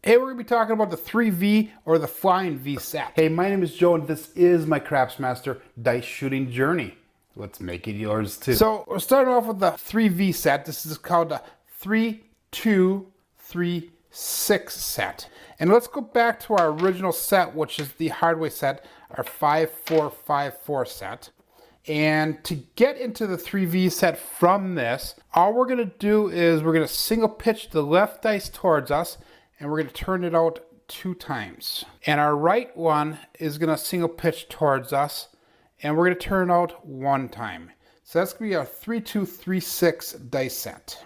Hey, we're going to be talking about the 3V or the Flying V set. Hey, my name is Joe and this is my Craftsmaster dice shooting journey. Let's make it yours too. So we're starting off with the 3V set. This is called the 3-2-3-6 set. And let's go back to our original set, which is the hardway set, our 5-4-5-4 set. And to get into the 3V set from this, all we're going to do is we're going to single pitch the left dice towards us, and we're going to turn it out 2 times. And our right one is going to single pitch towards us, and we're going to turn it out 1 time. So that's going to be our 3-2-3-6 dice set.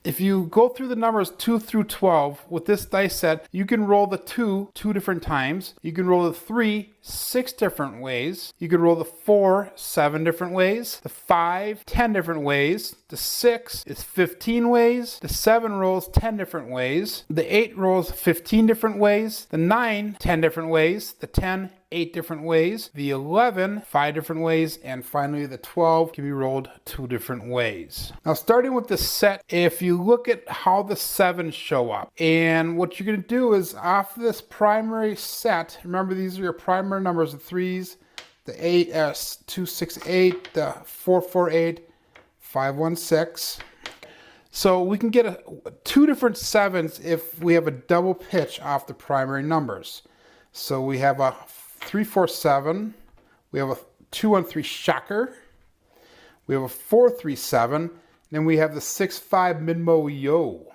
If you go through the numbers 2 through 12 with this dice set, you can roll the 2 different times. You can roll the 3 6 different ways. You can roll the 4 7 different ways. The 5 10 different ways. The 6 is 15 ways. The 7 rolls 10 different ways. The 8 rolls 15 different ways. The 9 10 different ways. The 10 8 different ways. The 11 5 different ways. And finally the 12 can be rolled 2 different ways. Now starting with the set, if you look at how the 7s show up, and what you're going to do is off this primary set, remember these are your primary numbers, the 3s, the 8, 2-6-8, the 4-4-8, 5-1-6. So we can get 2 different 7s if we have a double pitch off the primary numbers. So we have a 3-4-7, we have a 2-1-3 shocker, we have a 4-3-7, then we have the 6-5 mid-mo yo.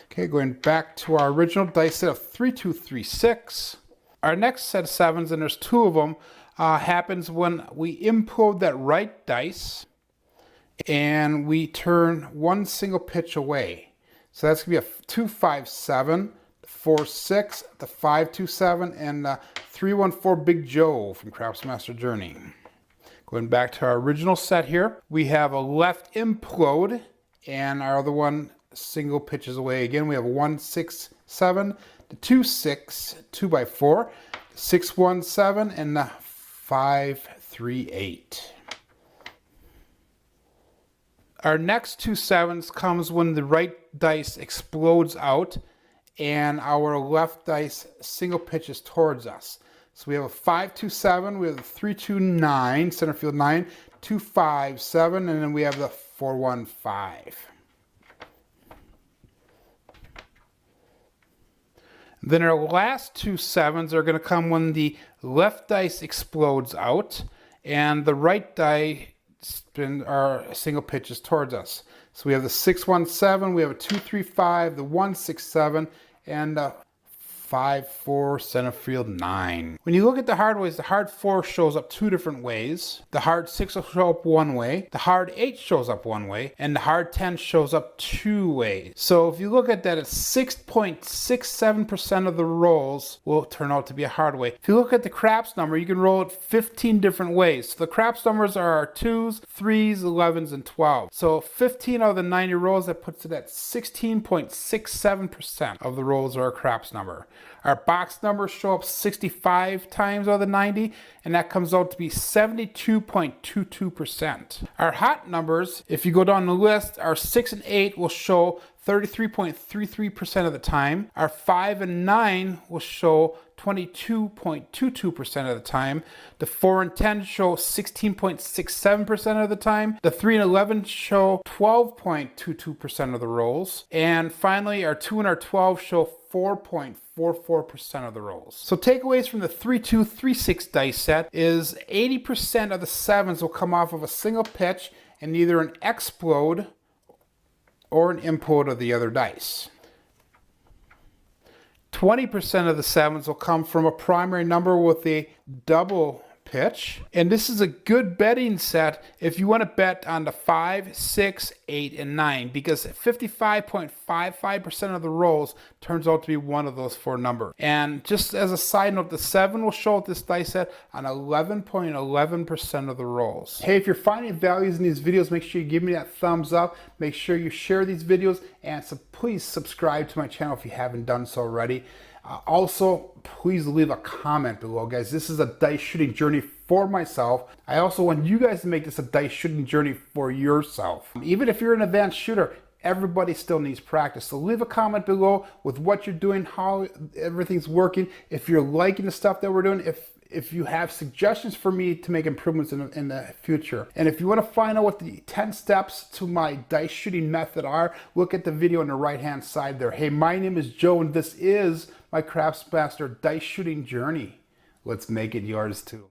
Okay, going back to our original dice set of 3-2-3-6. Our next set of 7s, and there's 2 of them, happens when we implode that right dice and we turn 1 single pitch away. So that's going to be a 2-5-7, 4-6, the 5-2-7, and the 3-1-4 Big Joe from Craftsmaster Journey. Going back to our original set here, we have a left implode, and our other one single pitches away again. We have a 1-6-7, the 2-6, 2x4, 6-1-7, and the 5-3-8. Our next 2 7s comes when the right dice explodes out and our left dice single pitches towards us. So we have a 5-2-7, we have a 3-2-9, center field 9, 2-5-7, and then we have the 4-1-5. Then our last 2 7s are going to come when the left dice explodes out and the right die our single pitches towards us. So we have the 6-1-7, we have a 2-3-5, the 1-6-7, and the 5-4 center field 9. When you look at the hard ways, the hard 4 shows up 2 different ways. The hard 6 will show up 1 way. The hard 8 shows up 1 way. And the hard 10 shows up 2 ways. So if you look at that, it's 6.67% of the rolls will turn out to be a hard way. If you look at the craps number, you can roll it 15 different ways. So the craps numbers are our 2s, 3s, 11s, and 12s. So 15 out of the 90 rolls, that puts it at 16.67% of the rolls are our craps number. Our box numbers show up 65 times out of the 90, and that comes out to be 72.22%. Our hot numbers, if you go down the list, our 6 and 8 will show 33.33% of the time. Our 5 and 9 will show 22.22% of the time. The 4 and 10 show 16.67% of the time. The 3 and 11 show 12.22% of the rolls. And finally, our 2 and our 12 show 4.44% of the rolls. So takeaways from the 3-2-3-6 dice set is 80% of the 7s will come off of a single pitch and either an explode or an implode of the other dice. 20% of the 7s will come from a primary number with a double pitch. And this is a good betting set if you want to bet on the 5, 6, 8, and 9, because 55.55% of the rolls turns out to be one of those 4 numbers. And just as a side note, the 7 will show at this dice set on 11.11% of the rolls. Hey, if you're finding values in these videos, make sure you give me that thumbs up. Make sure you share these videos, and please subscribe to my channel if you haven't done so already. Also, please leave a comment below, guys. This is a dice shooting journey for myself. I also want you guys to make this a dice shooting journey for yourself. Even if you're an advanced shooter, everybody still needs practice. So leave a comment below with what you're doing, how everything's working, if you're liking the stuff that we're doing, if you have suggestions for me to make improvements in the future. And if you want to find out what the 10 steps to my dice shooting method are, look at the video on the right hand side there. Hey, my name is Joe and this is my Craftsmaster dice shooting journey. Let's make it yours too.